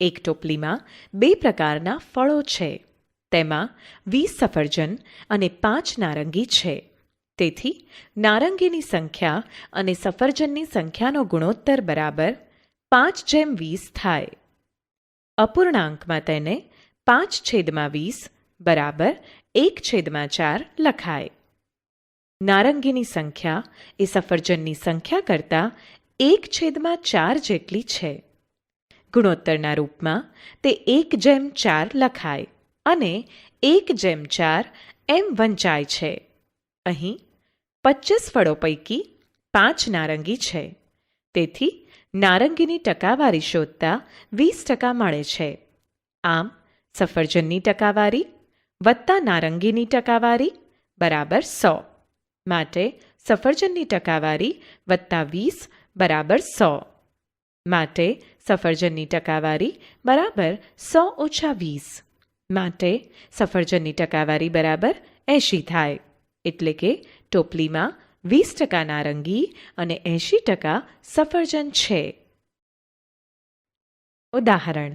એક ટોપલીમાં 2 પ્રકારના ફળો છે. તેમાં 20 સફરજન અને 5 નારંગી છે. તેથી નારંગીની સંખ્યા અને સફરજનની સંખ્યાનો ગુણોત્તર બરાબર 5:20 થાય. અપૂર્ણાંકમાં તેને 5/20 બરાબર 1/4 લખાય. નારંગીની સંખ્યા એ સફરજનની સંખ્યા કરતાં 1/4 જેટલી છે. ગુણોત્તરના રૂપમાં તે 1/4 લખાય અને 1/4 એમ વંચાય છે. અહીં 25 ફળો પૈકી 5 નારંગી છે. તેથી નારંગીની ટકાવારી શોધતા 20% મળે છે. આમ સફરજનની ટકાવારી વત્તા નારંગીની ટકાવારી બરાબર 100. માટે સફરજનની ટકાવારી વત્તા 20 બરાબર 100. માટે સફરજનની ટકાવારી બરાબર 100 ઓછા 20. માટે સફરજનની ટકાવારી બરાબર 80 થાય. એટલે કે ટોપલીમાં 20% નારંગી અને 80% સફરજન છે. ઉદાહરણ: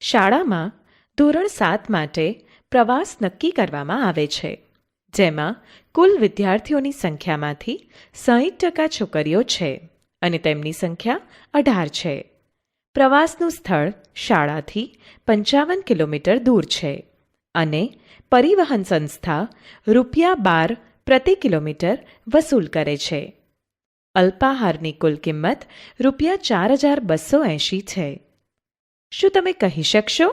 શાળામાં ધોરણ 7 માટે પ્રવાસ નક્કી કરવામાં આવે છે, જેમાં કુલ વિદ્યાર્થીઓની સંખ્યામાંથી 60% છોકરીઓ છે અને તેમની સંખ્યા 18 છે. પ્રવાસનું સ્થળ શાળાથી 55 કિલોમીટર દૂર છે અને પરિવહન સંસ્થા ₹12 પ્રતિ કિલોમીટર વસૂલ કરે છે. અલ્પાહારની કુલ કિંમત ₹4280 છે. શું તમે કહી શકશો?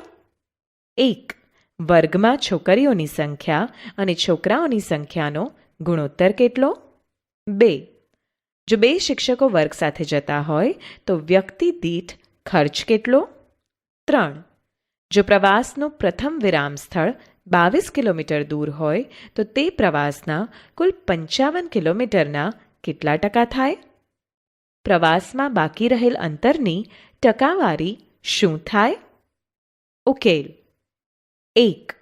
1. વર્ગમાં છોકરીઓની સંખ્યા અને છોકરાઓની સંખ્યાનો ગુણોત્તર કેટલો? 2. જો 2 શિક્ષકો વર્ગ સાથે જતા હોય તો વ્યક્તિ દીઠ ખર્ચ કેટલો? 3. જો પ્રવાસનું પ્રથમ વિરામ સ્થળ 22 કિલોમીટર દૂર હોય તો તે પ્રવાસના કુલ 55 કિલોમીટરના કેટલા ટકા થાય? પ્રવાસમાં બાકી રહેલ અંતરની ટકાવારી શું થાય? ઉકેલ: 1.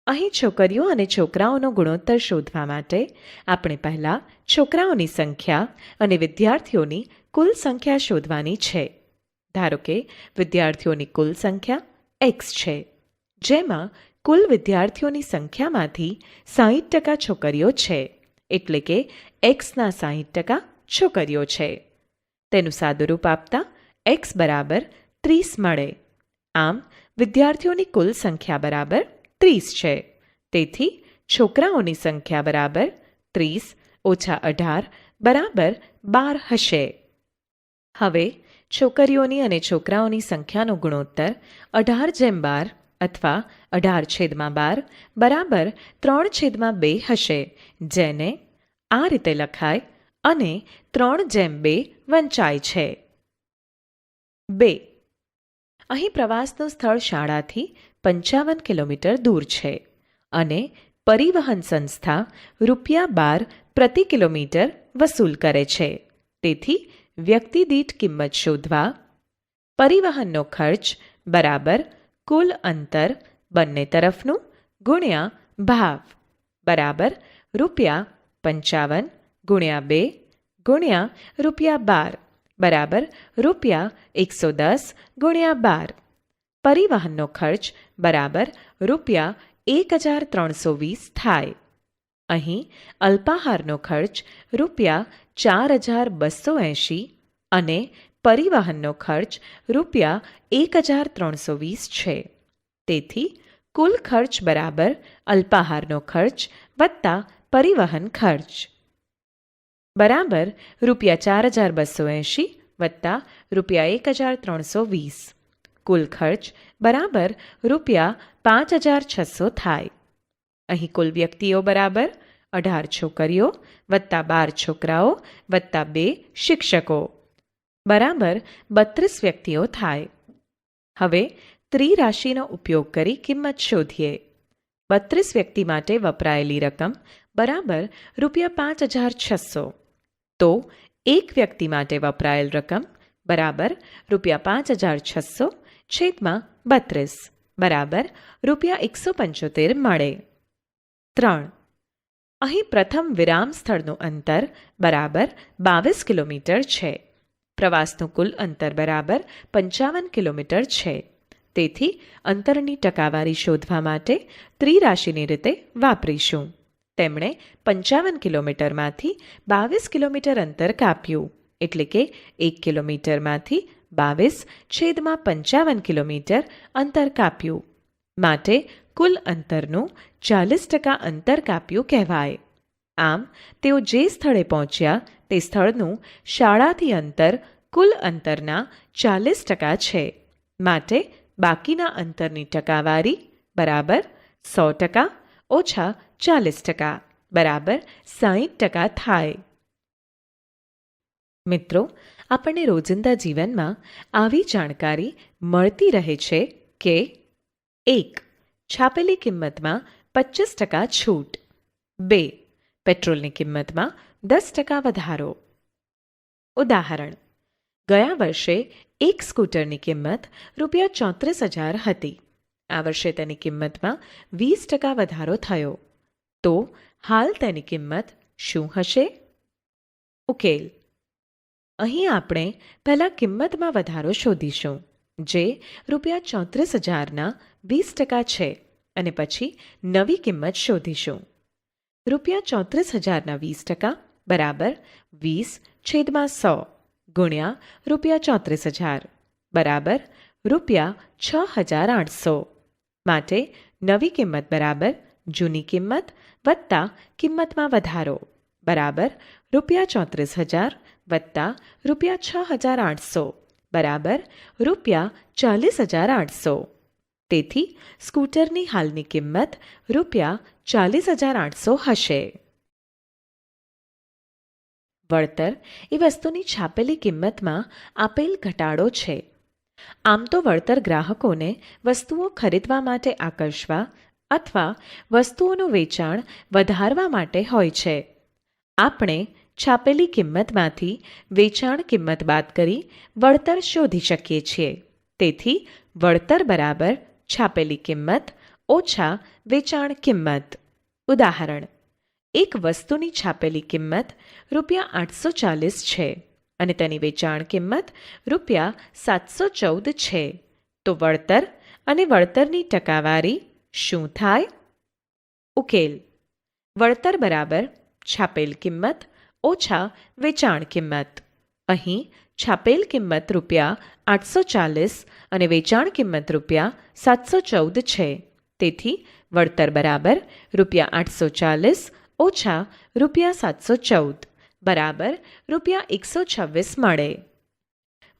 અહીં છોકરીઓ અને છોકરાઓનો ગુણોત્તર શોધવા માટે આપણે પહેલાં છોકરાઓની સંખ્યા અને વિદ્યાર્થીઓની કુલ સંખ્યા શોધવાની છે. ધારો કે વિદ્યાર્થીઓની કુલ સંખ્યા x છે, જેમાં કુલ વિદ્યાર્થીઓની સંખ્યામાંથી 60% છોકરીઓ છે, એટલે કે xના 60% છોકરીઓ છે. તેનું સાદુરૂપ આપતા x બરાબર 30 મળે. આમ વિદ્યાર્થીઓની કુલ સંખ્યા બરાબર 30 છે. તેથી છોકરાઓની સંખ્યા બરાબર 30 ઓછા 18 બરાબર 12 હશે. હવે છોકરીઓની અને છોકરાઓની સંખ્યાનો ગુણોત્તર 18:12 અથવા 18/12 બરાબર 3/2 હશે, જેને આ રીતે લખાય અને 3:2 વંચાય છે. 2. અહીં પ્રવાસનું સ્થળ શાળાથી 55 કિલોમીટર દૂર છે અને પરિવહન સંસ્થા ₹12 પ્રતિ કિલોમીટર વસૂલ કરે છે. તેથી વ્યક્તિ દીઠ કિંમત શોધવા પરિવહનનો ખર્ચ બરાબર કુલ અંતર બંને તરફનું ગુણ્યા ભાવ બરાબર ₹55 ગુણ્યા 2 ગુણ્યા ₹12 બરાબર ₹110 ગુણ્યા 12. પરિવહનનો ખર્ચ બરાબર ₹1320 થાય. અહીં અલ્પાહારનો ખર્ચ ₹4280 અને પરિવહનનો ખર્ચ ₹1320 છે. તેથી કુલ ખર્ચ બરાબર અલ્પાહારનો ખર્ચ વત્તા પરિવહન ખર્ચ બરાબર ₹4280 વત્તા ₹1320. કુલ ખર્ચ બરાબર ₹5600 થાય. અહીં કુલ વ્યક્તિઓ બરાબર 18 છોકરીઓ વત્તા 12 છોકરાઓ વત્તા 2 શિક્ષકો બરાબર 32 વ્યક્તિઓ થાય. હવે ત્રિરાશિનો ઉપયોગ કરી કિંમત શોધીએ. 32 વ્યક્તિ માટે વપરાયેલી રકમ બરાબર ₹5600. તો એક વ્યક્તિ માટે વપરાયેલ રકમ બરાબર ₹5600 છેદમાં 32 બરાબર ₹175 મળે. 3. અહીં પ્રથમ વિરામ સ્થળનું અંતર બરાબર 22 કિલોમીટર છે. પ્રવાસનું કુલ અંતર બરાબર 55 કિલોમીટર છે. તેથી અંતરની ટકાવારી શોધવા માટે ત્રિરાશિની રીતે વાપરીશું. તેમણે 55 કિલોમીટરમાંથી 22 કિલોમીટર અંતર કાપ્યું, એટલે કે 1 કિલોમીટરમાંથી 22/55 કિલોમીટર અંતર કાપ્યું. માટે કુલ અંતરનું 40% અંતર કાપ્યું કહેવાય. આમ તેઓ જે સ્થળે પહોંચ્યા તે સ્થળનું શાળાથી અંતર કુલ અંતરના 40% છે. માટે બાકીના અંતરની ટકાવારી બરાબર 100% ઓછા 40% બરાબર 60% થાય. મિત્રો, આપણને રોજિંદા જીવનમાં આવી જાણકારી મળતી રહે છે કે 1. છાપેલી કિંમતમાં 25% છૂટ. 2. પેટ્રોલની કિંમતમાં 10% વધારો. ઉદાહરણ: ગયા વર્ષે એક સ્કૂટરની કિંમત ₹34,000 હતી. આ વર્ષે તેની કિંમતમાં 20% વધારો થયો. તો હાલ તેની કિંમત શું હશે? ઉકેલ: અહીં આપણે પહેલાં કિંમતમાં વધારો શોધીશું, જે ₹34,000ના 20% છે, અને પછી નવી કિંમત શોધીશું. ₹34,000ના 20% બરાબર 20/100 ગુણ્યા ₹34,000 બરાબર ₹6,800. માટે નવી કિંમત બરાબર જૂની કિંમત વત્તા કિંમતમાં વધારો બરાબર ₹34,000 વત્તા ₹6,800 બરાબર ₹40,800. તેથી સ્કૂટરની હાલની કિંમત ₹40,800 હશે. વળતર એ વસ્તુની છાપેલી કિંમતમાં આપેલ ઘટાડો છે. આમ તો વળતર ગ્રાહકોને વસ્તુઓ ખરીદવા માટે આકર્ષવા અથવા વસ્તુઓનું વેચાણ વધારવા માટે હોય છે. આપણે છાપેલી કિંમતમાંથી વેચાણ કિંમત બાદ કરી વળતર શોધી શકીએ છીએ. તેથી વળતર બરાબર છાપેલી કિંમત ઓછા વેચાણ કિંમત. ઉદાહરણ: એક વસ્તુની છાપેલી કિંમત ₹840 છે અને તેની વેચાણ કિંમત ₹714 છે. તો વળતર અને વળતરની ટકાવારી શું થાય? ઉકેલ: વળતર બરાબર છાપેલ કિંમત ઓછા વેચાણ કિંમત. અહીં છાપેલ કિંમત ₹840 અને વેચાણ કિંમત ₹714 છે. તેથી વળતર બરાબર ₹840 ઓછા ₹714 બરાબર ₹126 મળે.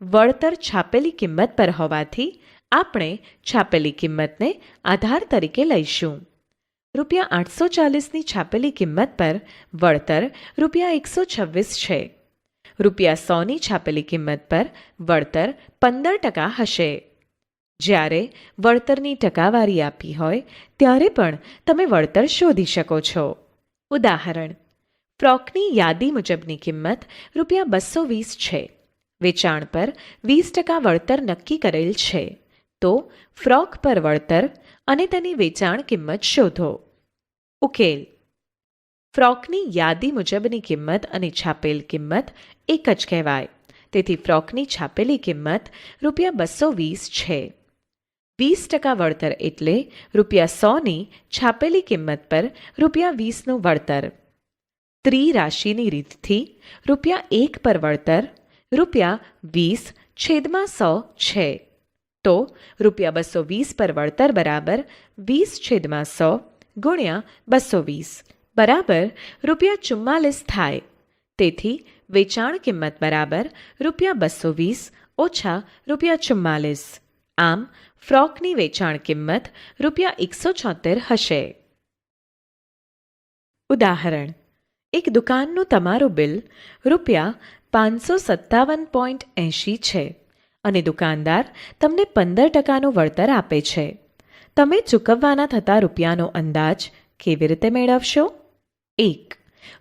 વળતર છાપેલી કિંમત પર હોવાથી આપણે છાપેલી કિંમતને આધાર તરીકે લઈશું. ₹840ની છાપેલી કિંમત પર વળતર ₹126 છે. ₹100ની છાપેલી કિંમત પર વળતર 15% હશે. જ્યારે વળતરની ટકાવારી આપી હોય ત્યારે પણ તમે વળતર શોધી શકો છો. ઉદાહરણ: ફ્રોકની યાદી મુજબની કિંમત ₹220 છે. વેચાણ પર 20% વળતર નક્કી કરેલ છે. તો ફ્રોક પર વળતર અને તેની વેચાણ કિંમત શોધો. ઉકેલ: ફ્રોકની યાદી મુજબની કિંમત અને છાપેલ કિંમત એક જ કહેવાય. તેથી ફ્રોકની છાપેલી કિંમત ₹220 છે. 20% વળતર એટલે ₹100ની છાપેલી કિંમત પર ₹20નું વળતર. ત્રિરાશિની રીતથી ₹1 પર વળતર ₹20/100 છે. તો ₹220 પર વળતર બરાબર 20/100 ગુણ્યા 220 બરાબર ₹44 થાય. તેથી વેચાણ કિંમત બરાબર ₹220 ઓછા ₹44. આમ ફ્રોકની વેચાણ કિંમત ₹176 હશે. ઉદાહરણ: એક દુકાનનું તમારું બિલ ₹557.80 છે અને દુકાનદાર તમને 15%નું વળતર આપે છે. તમે ચૂકવવાના થતા રૂપિયાનો અંદાજ કેવી રીતે મેળવશો? 1.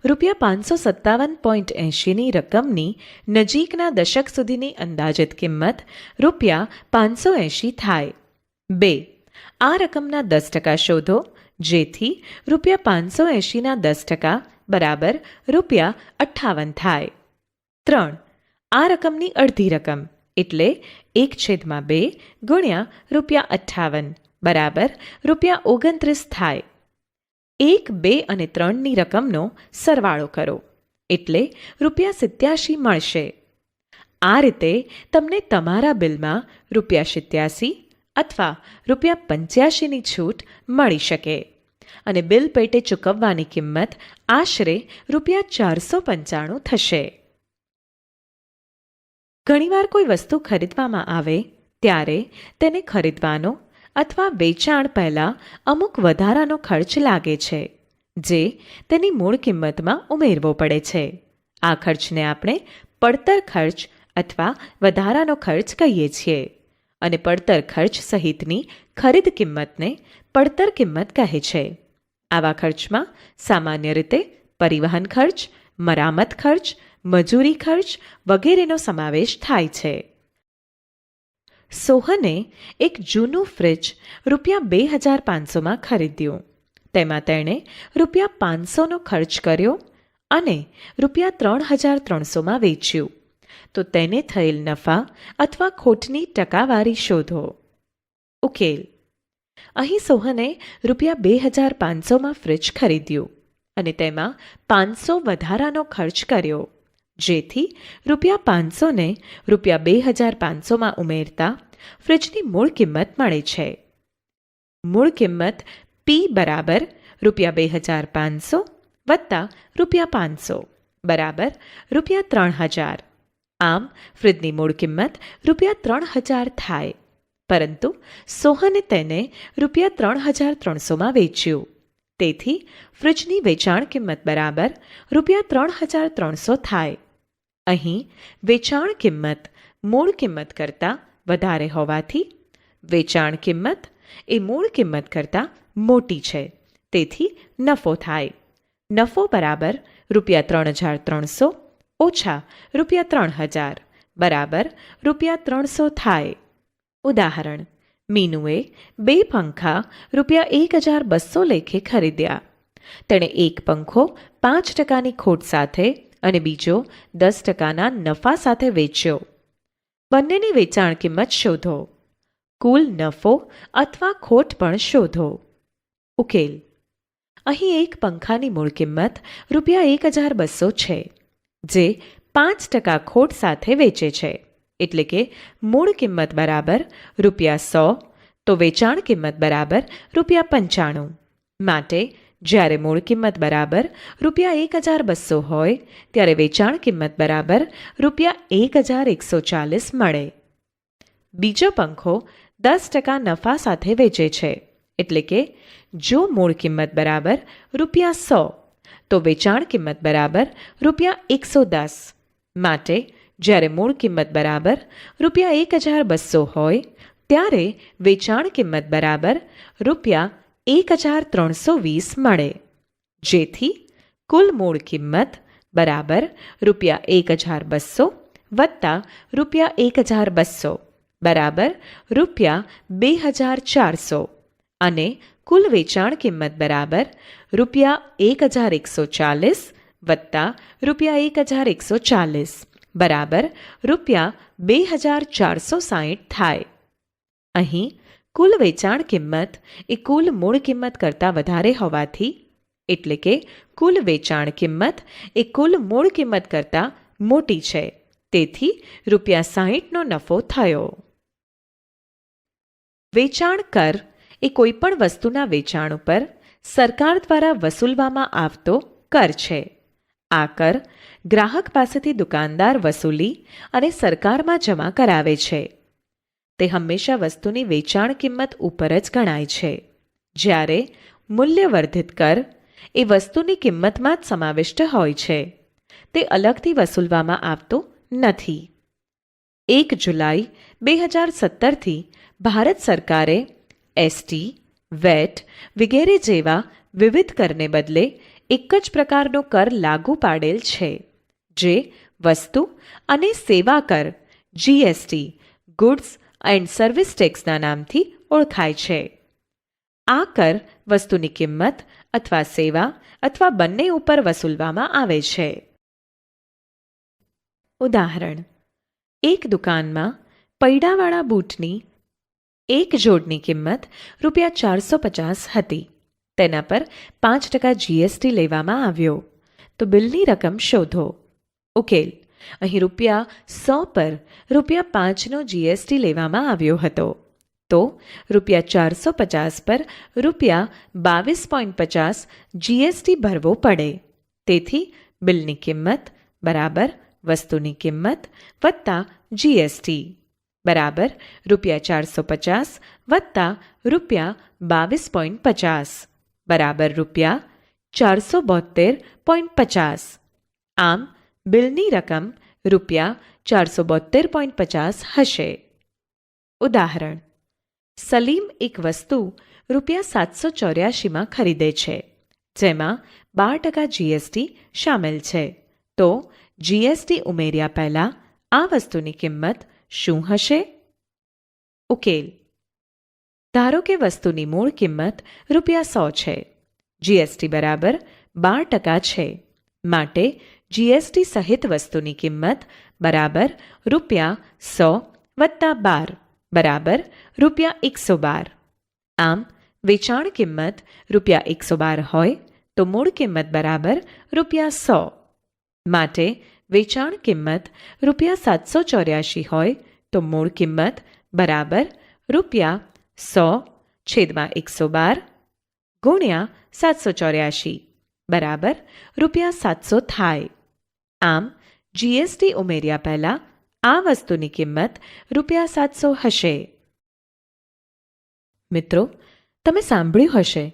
₹557.80ની રકમની નજીકના દશક સુધીની અંદાજિત કિંમત ₹580 થાય. 2. આ રકમના 10% શોધો, જેથી ₹580ના 10% બરાબર ₹58 થાય. 3. આ રકમની અડધી રકમ એટલે 1/2 ગુણ્યા ₹58 બરાબર ₹29 થાય. 1, 2 અને 3ની રકમનો સરવાળો કરો એટલે ₹87 મળશે. આ રીતે તમને તમારા બિલમાં ₹87 અથવા ₹85ની છૂટ મળી શકે અને બિલ પેટે ચૂકવવાની કિંમત આશરે ₹495 થશે. ઘણીવાર કોઈ વસ્તુ ખરીદવામાં આવે ત્યારે તેને ખરીદવાનો અથવા વેચાણ પહેલાં અમુક વધારાનો ખર્ચ લાગે છે જે તેની મૂળ કિંમતમાં ઉમેરવો પડે છે. આ ખર્ચને આપણે પડતર ખર્ચ અથવા વધારાનો ખર્ચ કહીએ છીએ અને પડતર ખર્ચ સહિતની ખરીદ કિંમતને પડતર કિંમત કહે છે. આવા ખર્ચમાં સામાન્ય રીતે પરિવહન ખર્ચ, મરામત ખર્ચ, મજૂરી ખર્ચ વગેરેનો સમાવેશ થાય છે. સોહને એક જૂનું ફ્રિજ ₹2500માં ખરીદ્યું. તેમાં તેણે ₹500નો ખર્ચ કર્યો અને ₹3300માં વેચ્યું. તો તેને થયેલ નફા અથવા ખોટની ટકાવારી શોધો. ઉકેલ: અહીં સોહને ₹2500માં ફ્રિજ ખરીદ્યું અને તેમાં 500 વધારાનો ખર્ચ કર્યો, જેથી ₹500ને ₹2500માં ઉમેરતા ફ્રિજની મૂળ કિંમત મળે છે. મૂળ કિંમત P બરાબર ₹2500 વત્તા ₹500 બરાબર ₹3000. આમ ફ્રિજની મૂળ કિંમત ₹3000 થાય, પરંતુ સોહને તેને ₹3300માં વેચ્યું. તેથી ફ્રિજની વેચાણ કિંમત બરાબર ₹3300 થાય. અહીં વેચાણ કિંમત મૂળ કિંમત કરતાં વધારે હોવાથી વેચાણ કિંમત એ મૂળ કિંમત કરતાં મોટી છે, તેથી નફો થાય. નફો બરાબર ₹3300 ઓછા ₹3000 બરાબર ₹300 થાય. ઉદાહરણ: મીનુએ 2 પંખા ₹1200 લેખે ખરીદ્યા. તેણે એક પંખો 5%ની ખોટ સાથે અને બીજો 10%ના નફા સાથે વેચ્યો. બંનેની વેચાણ કિંમત શોધો. કુલ નફો અથવા ખોટ પણ શોધો. ઉકેલ: અહીં એક પંખાની મૂળ કિંમત ₹1200 છે, જે 5% ખોટ સાથે વેચે છે, એટલે કે મૂળ કિંમત બરાબર ₹100 તો વેચાણ કિંમત બરાબર ₹95. માટે જ્યારે મૂળ કિંમત બરાબર ₹1200 હોય ત્યારે વેચાણ કિંમત બરાબર ₹1140 મળે. બીજો પંખો 10% નફા સાથે વેચે છે, એટલે કે જો મૂળ કિંમત બરાબર ₹100 તો વેચાણ કિંમત બરાબર ₹110. માટે જ્યારે મૂળ કિંમત બરાબર ₹1200 હોય ત્યારે વેચાણ કિંમત બરાબર ₹1320 મળે, જેથી કુલ મૂળ કિંમત બરાબર ₹1200 વત્તા ₹1200 બરાબર ₹2400 અને કુલ વેચાણ કિંમત બરાબર ₹1140 વત્તા ₹1140 બરાબર ₹2460 થાય. અહીં કુલ વેચાણ કિંમત એ કુલ મૂળ કિંમત કરતાં વધારે હોવાથી, એટલે કે કુલ વેચાણ કિંમત એ કુલ મૂળ કિંમત કરતાં મોટી છે, તેથી ₹60નો નફો થયો. વેચાણ કર એ કોઈપણ વસ્તુના વેચાણ ઉપર સરકાર દ્વારા વસૂલવામાં આવતો કર છે. આ કર ગ્રાહક પાસેથી દુકાનદાર વસૂલી અને સરકારમાં જમા કરાવે છે. તે હંમેશા વસ્તુની વેચાણ કિંમત ઉપર જ ગણાય છે, જ્યારે મૂલ્યવર્ધિત કર એ વસ્તુની કિંમતમાં જ સમાવિષ્ટ હોય છે. તે અલગથી વસૂલવામાં આવતો નથી. 1 જુલાઈ 2017થી ભારત સરકારે એસટી, વેટ વગેરે જેવા વિવિધ કરને બદલે એક જ પ્રકારનો કર લાગુ પાડેલ છે, જે વસ્તુ અને સેવા કર જીએસટી ગુડ્સ એન્ડ સર્વિસ ટેક્સના નામથી ઓળખાય છે. આ કર વસ્તુની કિંમત અથવા સેવા અથવા બંને ઉપર વસૂલવામાં આવે છે. ઉદાહરણ: એક દુકાનમાં પૈડાવાળા બૂટની એક જોડની કિંમત ₹450 હતી. તેના પર 5% GST લેવામાં આવ્યો. તો બિલની રકમ શોધો. ઉકેલ. અહીં ₹100 પર ₹5નો GST લેવામાં આવ્યો હતો. તો ₹450 પર ₹22.50 GST ભરવો પડે. તેથી બિલની કિંમત બરાબર વસ્તુની કિંમત વત્તા GST બરાબર ₹450 વત્તા ₹22.50 બરાબર ₹472.50. આમ બિલની રકમ ₹472.50 હશે. ઉદાહરણ. સલીમ એક વસ્તુ ₹784માં ખરીદે છે, જેમાં 12% GST શામેલ છે. તો GST ઉમેર્યા પહેલા આ વસ્તુની કિંમત શું હશે? ઉકેલ. ધારો કે વસ્તુની મૂળ કિંમત ₹100 છે. GST બરાબર 12% છે. માટે GST સહિત વસ્તુની કિંમત બરાબર ₹100 વત્તા 12 બરાબર ₹112. આમ વેચાણ કિંમત ₹112 હોય તો મૂળ કિંમત બરાબર ₹100. માટે વેચાણ કિંમત ₹784 હોય તો મૂળ કિંમત બરાબર ₹100/112 ગુણ્યા 784 બરાબર ₹700 થાય. આમ GST ઉમેર્યા પહેલા આ વસ્તુની કિંમત ₹700 હશે. મિત્રો, તમે સાંભળ્યું હશે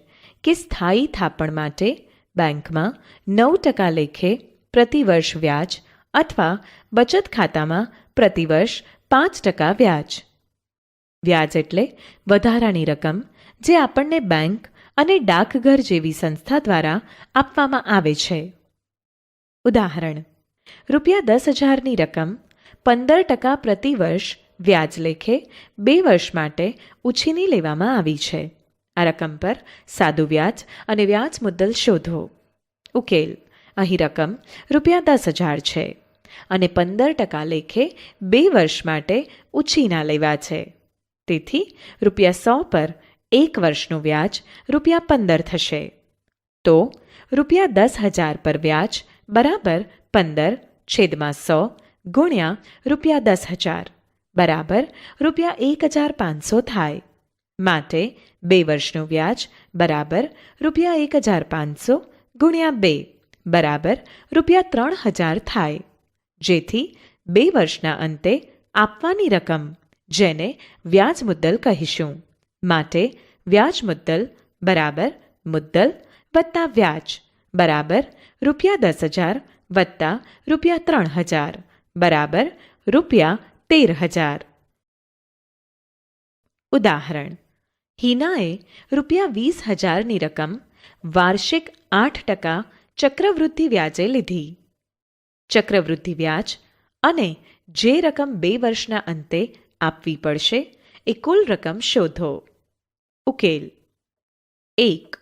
કે સ્થાયી થાપણ માટે બેંકમાં 9% લેખે પ્રતિવર્ષ વ્યાજ અથવા બચત ખાતામાં પ્રતિવર્ષ 5% વ્યાજ. વ્યાજ એટલે વધારાની રકમ જે આપણને બેંક અને ડાકઘર જેવી સંસ્થા દ્વારા આપવામાં આવે છે. ઉદાહરણ. ₹10,000ની રકમ 15% પ્રતિવર્ષ વ્યાજ લેખે 2 વર્ષ માટે ઉછીની લેવામાં આવી છે. આ રકમ પર સાદું વ્યાજ અને વ્યાજ મુદ્દલ શોધો. ઉકેલ. અહીં રકમ ₹10,000 છે અને 15% લેખે 2 વર્ષ માટે ઉછીના લેવા છે. તેથી ₹100 પર 1 વર્ષનું વ્યાજ ₹15 થશે. તો ₹10,000 પર વ્યાજ બરાબર 15/100 ગુણ્યા ₹10,000 બરાબર ₹1,500 થાય. માટે 2 વર્ષનું વ્યાજ બરાબર ₹1,500 ગુણ્યા 2 બરાબર ₹3,000 થાય. જેથી 2 વર્ષના અંતે આપવાની રકમ, જેને વ્યાજ મુદ્દલ કહીશું. માટે વ્યાજ મુદ્દલ બરાબર મુદ્દલ વત્તા વ્યાજ બરાબર ₹10,000 વત્તા ₹3,000 બરાબર ₹13,000. ઉદાહરણ. હિનાએ ₹20,000ની રકમ વાર્ષિક 8% ચક્રવૃદ્ધિ વ્યાજે લીધી. ચક્રવૃદ્ધિ વ્યાજ અને જે રકમ 2 વર્ષના અંતે આપવી પડશે એ કુલ રકમ શોધો. ઉકેલ. 1.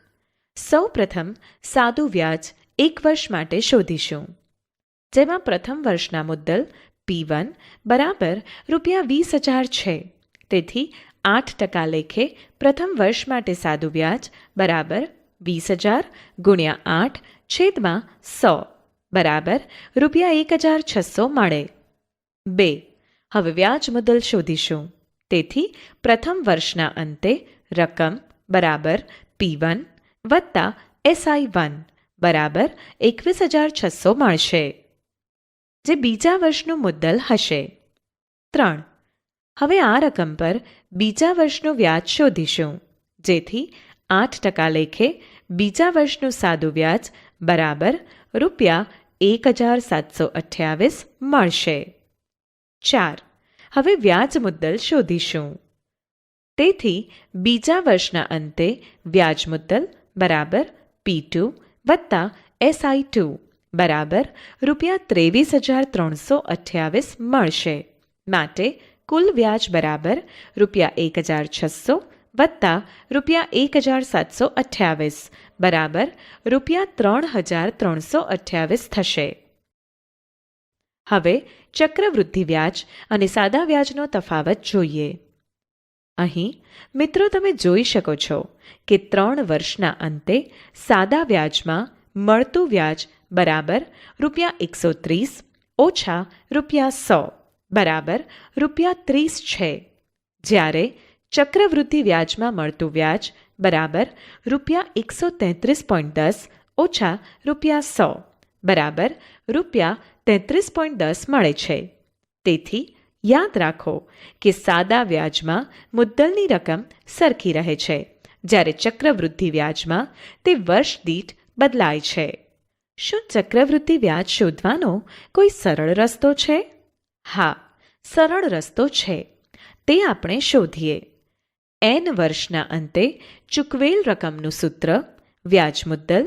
સૌ પ્રથમ સાદું વ્યાજ 1 વર્ષ માટે શોધીશું, જેમાં પ્રથમ વર્ષના મુદ્દલ P1 બરાબર ₹20,000 છે. તેથી 8% લેખે પ્રથમ વર્ષ માટે સાદું વ્યાજ બરાબર 20,000 ગુણ્યા 8/100 બરાબર ₹1,600 મળે. 2. હવે વ્યાજ મુદ્દલ શોધીશું. તેથી પ્રથમ વર્ષના અંતે રકમ બરાબર P1 વત્તા SI1 બરાબર 21,600 મળશે, જે બીજા વર્ષનું મુદ્દલ હશે. 3. હવે આ રકમ પર બીજા વર્ષનું વ્યાજ શોધીશું, જેથી 8% લેખે બીજા વર્ષનું સાદું વ્યાજ બરાબર ₹1,728 મળશે. 4. હવે વ્યાજ મુદ્દલ શોધીશું. તેથી બીજા વર્ષના અંતે વ્યાજ મુદ્દલ બરાબર P2 વત્તા SI2 બરાબર ₹23,328 મળશે. માટે કુલ વ્યાજ બરાબર ₹1,600 વત્તા ₹1,728 બરાબર ₹3,328 થશે. હવે ચક્રવૃદ્ધિ વ્યાજ અને સાદા વ્યાજનો તફાવત જોઈએ. અહીં મિત્રો તમે જોઈ શકો છો કે 3 વર્ષના અંતે સાદા વ્યાજમાં મળતું વ્યાજ બરાબર ₹130 ઓછા ₹100 બરાબર ₹30 છે, જ્યારે ચક્રવૃદ્ધિ વ્યાજમાં મળતું વ્યાજ બરાબર ₹133.10 ઓછા ₹100 બરાબર ₹33.10 મળે છે. તેથી યાદ રાખો કે સાદા વ્યાજમાં મુદ્દલની રકમ સરખી રહે છે, જ્યારે ચક્રવૃદ્ધિ વ્યાજમાં તે વર્ષ દીઠ બદલાય છે. શું ચક્રવૃદ્ધિ વ્યાજ શોધવાનો કોઈ સરળ રસ્તો છે? હા, સરળ રસ્તો છે. તે આપણે શોધીએ. n વર્ષના અંતે ચૂકવેલ રકમનું સૂત્ર વ્યાજ મુદ્દલ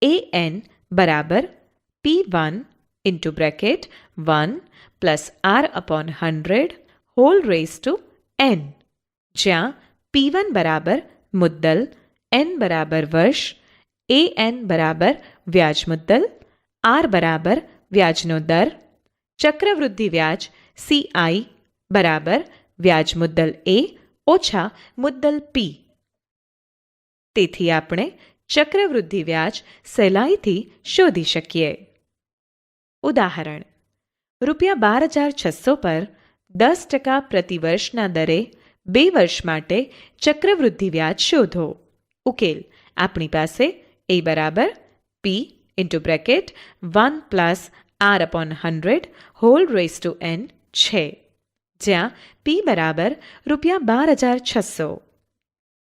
an બરાબર P1 into bracket 1 plus R/100 whole raised to n, જ્યાં P1 બરાબર મુદ્દલ, n બરાબર વર્ષ, an બરાબર વ્યાજ મુદ્દલ, R બરાબર વ્યાજનો દર, ચક્રવૃદ્ધિ વ્યાજ CI બરાબર વ્યાજ મુદ્દલ A ઓછા મુદ્દલ P. તેથી આપણે ચક્રવૃદ્ધિ વ્યાજ સહેલાઈથી શોધી શકીએ. ઉદાહરણ: ₹12,600 પર 10% પ્રતિવર્ષના દરે 2 વર્ષ માટે ચક્રવૃદ્ધિ વ્યાજ શોધો. ઉકેલ: આપણી પાસે A બરાબર P into bracket 1 plus R/100 whole raised to n છે, જ્યાં P બરાબર ₹12,600,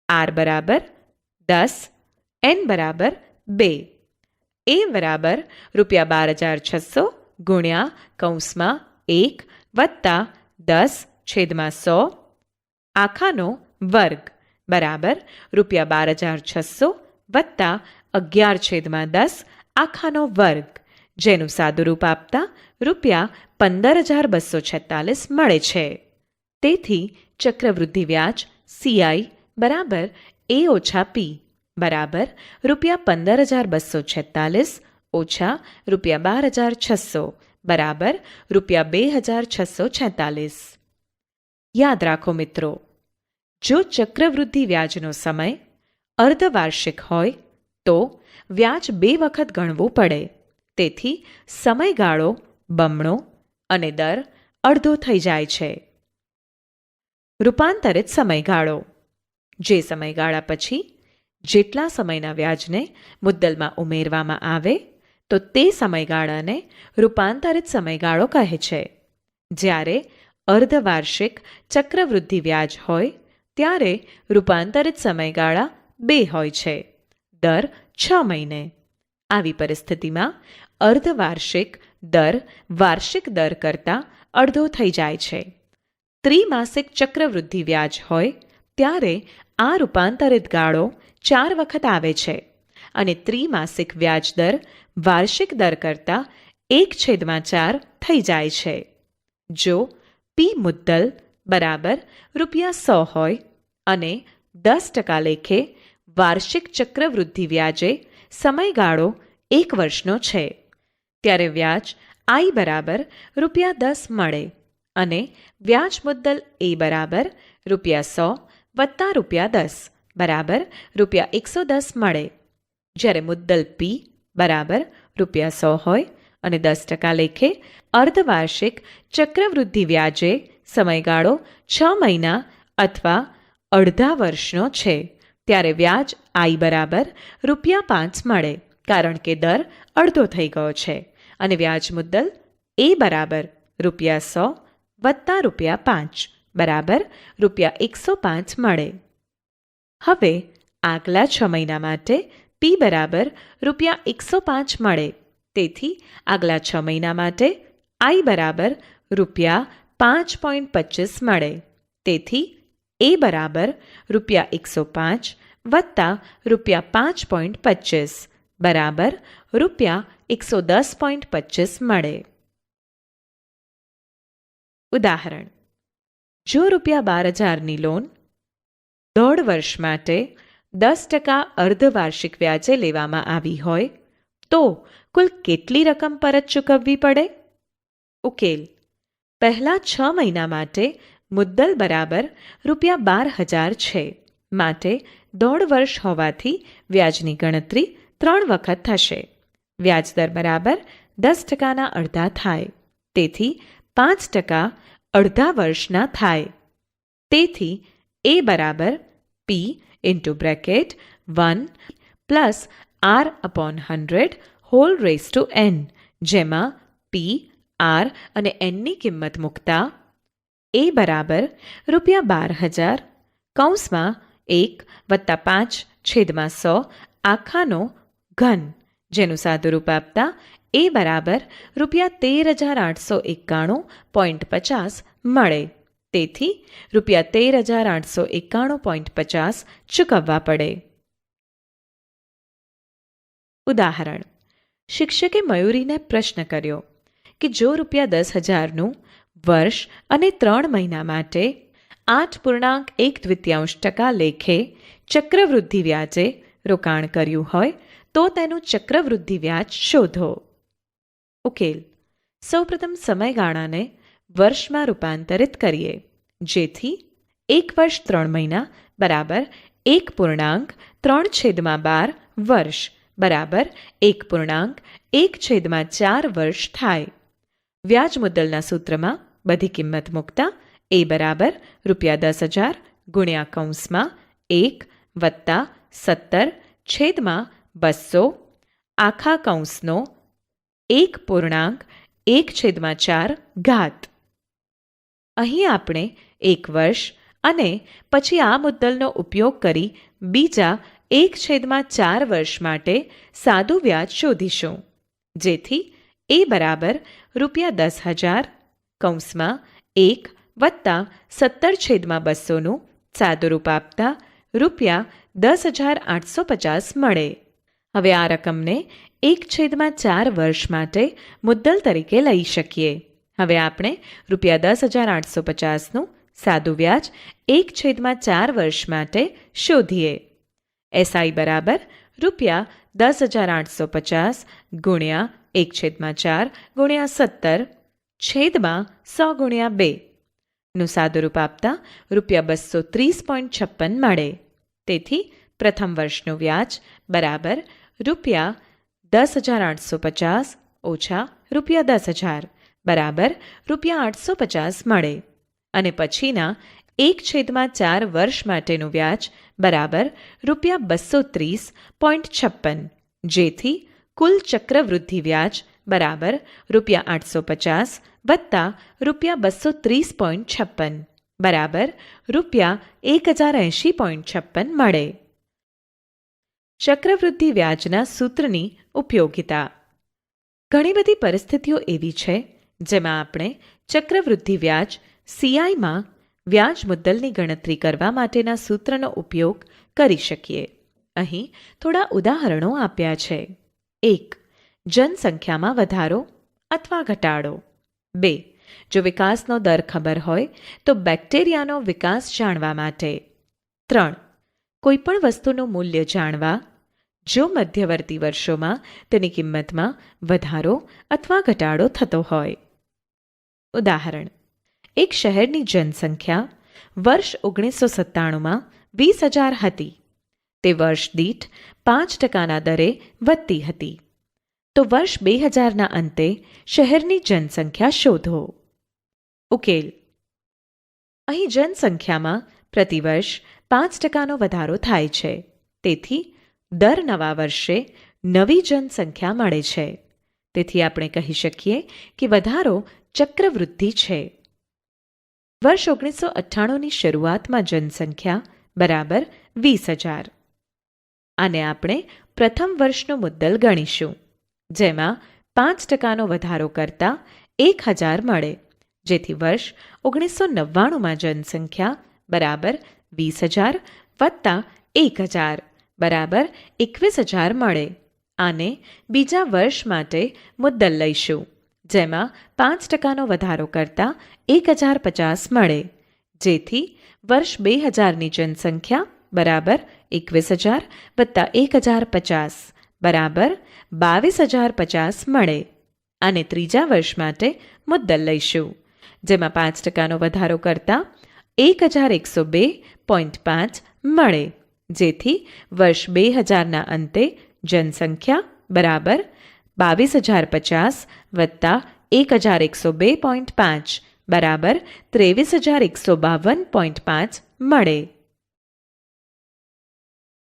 R બરાબર 10, n બરાબર 2, A બરાબર ₹12,600 ગુણ્યા કૌંસમાં 1 વત્તા 10/100 આખાનો વર્ગ બરાબર ₹12,600 વત્તા 11/10 આખાનો વર્ગ, જેનું સાદુરૂપ આપતા ₹15,246 મળે છે. તેથી ચક્રવૃદ્ધિ વ્યાજ CI બરાબર A ઓછા P બરાબર ₹15,246 ઓછા ₹12,600 બરાબર ₹2,646. યાદ રાખો મિત્રો, જો ચક્રવૃદ્ધિ વ્યાજનો સમય અર્ધવાર્ષિક હોય તો વ્યાજ 2 વખત ગણવું પડે. તેથી સમયગાળો બમણો અને દર અડધો થઈ જાય છે. રૂપાંતરિત સમયગાળો: જે સમયગાળા પછી જેટલા સમયના વ્યાજને મુદ્દલમાં ઉમેરવામાં આવે તો તે સમયગાળાને રૂપાંતરિત સમયગાળો કહે છે. જ્યારે અર્ધવાર્ષિક ચક્રવૃદ્ધિ વ્યાજ હોય ત્યારે રૂપાંતરિત સમયગાળા 2 હોય છે, દર 6 મહિને. આવી પરિસ્થિતિમાં અર્ધવાર્ષિક દર વાર્ષિક દર કરતાં અડધો થઈ જાય છે. ત્રિમાસિક ચક્રવૃદ્ધિ વ્યાજ હોય ત્યારે આ રૂપાંતરિત ગાળો 4 વખત આવે છે અને ત્રિમાસિક વ્યાજ દર વાર્ષિક દર કરતાં 1/4 થઈ જાય છે. જો P મુદ્દલ બરાબર ₹100 હોય અને 10% લેખે વાર્ષિક ચક્રવૃદ્ધિ વ્યાજે સમયગાળો 1 વર્ષનો છે, ત્યારે વ્યાજ I બરાબર ₹10 મળે અને વ્યાજ મુદ્દલ A બરાબર ₹100 વત્તા ₹10 બરાબર ₹110 મળે. જ્યારે મુદ્દલ P બરાબર ₹100 હોય અને 10% લેખે અર્ધવાર્ષિક ચક્રવૃદ્ધિ વ્યાજે સમયગાળો 6 મહિના અથવા અડધા વર્ષનો છે, ત્યારે વ્યાજ I બરાબર ₹5 મળે, કારણ કે દર અડધો થઈ ગયો છે અને વ્યાજ મુદ્દલ A બરાબર ₹100 વત્તા ₹5 બરાબર ₹105 મળે. હવે આગલા 6 મહિના માટે P બરાબર ₹105 મળે. તેથી આગલા 6 મહિના માટે I બરાબર ₹5.25 મળે. તેથી A બરાબર ₹105 વત્તા ₹5.25 બરાબર ₹110.25 મળે. ઉદાહરણ: જો ₹12,000ની લોન 1.5 વર્ષ માટે 10% અર્ધવાર્ષિક વ્યાજે લેવામાં આવી હોય તો કુલ કેટલી રકમ પરત ચૂકવવી પડે? ઉકેલ: પહેલા 6 મહિના માટે મુદ્દલ બરાબર ₹12,000 છે. માટે 1.5 વર્ષ હોવાથી વ્યાજની ગણતરી 3 વખત થશે. વ્યાજદર બરાબર 10%ના અડધા થાય. તેથી 5% અડધા વર્ષના થાય. તેથી એ બરાબર P into bracket 1 plus R/100 whole raise to n, જેમાં P, R અને nની કિંમત મૂકતા એ બરાબર ₹12,000 કૌંસમાં 1 વત્તા 5/100 આખાનો ઘન, જેનું સાદુરૂપ આપતા એ બરાબર ₹13,891.50 મળે. તેથી ₹13,891.50 ચૂકવવા પડે. ઉદાહરણ: શિક્ષકે મયુરીને પ્રશ્ન કર્યો કે જો ₹10,000નું વર્ષ અને 3 મહિના માટે 8.1/2% લેખે ચક્રવૃદ્ધિ વ્યાજે રોકાણ કર્યું હોય તો તેનું ચક્રવૃદ્ધિ વ્યાજ શોધો. ઉકેલ: સૌપ્રથમ સમયગાળાને વર્ષમાં રૂપાંતરિત કરીએ, જેથી 1 વર્ષ 3 મહિના બરાબર 1.3/12 વર્ષ બરાબર 1.1/4 વર્ષ થાય. વ્યાજ મુદ્દલના સૂત્રમાં બધી કિંમત મૂકતા એ બરાબર ₹10,000 ગુણ્યા કૌંસમાં 1 વત્તા 17/200 આખા કૌંસનો 1.1/4 ઘાત. અહીં આપણે 1 વર્ષ અને પછી આ મુદ્દલનો ઉપયોગ કરી બીજા 1/4 વર્ષ માટે સાદું વ્યાજ શોધીશું, જેથી એ બરાબર ₹10,000 કૌંસમાં 1 વત્તા 17/200નું સાદુરૂપ આપતા ₹10,850 મળે. હવે આ રકમને 1/4 વર્ષ માટે મુદ્દલ તરીકે લઈ શકીએ. હવે આપણે ₹10,850નું સાદું વ્યાજ 1/4 વર્ષ માટે શોધીએ. SI બરાબર ₹10,850 ગુણ્યા 1/4 ગુણ્યા 17/100 ગુણ્યા 2 નું સાદુરૂપ આપતા ₹230.56 મળે. તેથી પ્રથમ વર્ષનું વ્યાજ બરાબર ₹10,850 ઓછા ₹10,000 બરાબર ₹850 મળે. અને પછીના 1/4 વર્ષ માટેનું વ્યાજ બરાબર ₹230.56, જેથી કુલ ચક્રવૃદ્ધિ વ્યાજ બરાબર ₹850 વત્તા ₹230.56 બરાબર ₹1,080.56 મળે. ચક્રવૃદ્ધિ વ્યાજના સૂત્રની ઉપયોગિતા: ઘણી બધી પરિસ્થિતિઓ એવી છે જેમાં આપણે ચક્રવૃદ્ધિ વ્યાજ CIમાં વ્યાજ મુદ્દલની ગણતરી કરવા માટેના સૂત્રનો ઉપયોગ કરી શકીએ. અહીં થોડા ઉદાહરણો આપ્યા છે. 1. જનસંખ્યામાં વધારો અથવા ઘટાડો. 2. જો વિકાસનો દર ખબર હોય તો બેક્ટેરિયાનો વિકાસ જાણવા માટે. 3. કોઈપણ વસ્તુનું મૂલ્ય જાણવા જો મધ્યવર્તી વર્ષોમાં તેની કિંમતમાં વધારો અથવા ઘટાડો થતો હોય. ઉદાહરણ: એક શહેરની જનસંખ્યા વર્ષ 1997માં 20,000 હતી. તે વર્ષ દીઠ 5%ના દરે વધતી હતી. તો વર્ષ 2000ના અંતે શહેરની જનસંખ્યા શોધો. ઉકેલ: અહીં જનસંખ્યામાં પ્રતિવર્ષ 5%નો વધારો થાય છે. તેથી દર નવા વર્ષે નવી જનસંખ્યા મળે છે. તેથી આપણે કહી શકીએ કે વધારો ચક્રવૃદ્ધિ છે. વર્ષ 1998ની શરૂઆતમાં જનસંખ્યા બરાબર 20,000. આને આપણે પ્રથમ વર્ષનું મુદ્દલ ગણીશું, જેમાં 5%નો વધારો કરતા 1,000 મળે, જેથી વર્ષ 1999માં જનસંખ્યા બરાબર 20,000 વત્તા 1,000 બરાબર 21,000 મળે. આને બીજા વર્ષ માટે મુદ્દલ લઈશું, જેમાં 5%નો વધારો કરતા 1,050 મળે, જેથી વર્ષ 2000ની જનસંખ્યા બરાબર 21,000 વત્તા 1,050 બરાબર 22,050 મળે. અને ત્રીજા વર્ષ માટે મુદ્દલ લઈશું, જેમાં 5%નો વધારો કરતાં 1102.5 મળે, જેથી વર્ષ 2000ના અંતે જનસંખ્યા બરાબર 22,050 વત્તા 1102.5 બરાબર 23,152.5 મળે.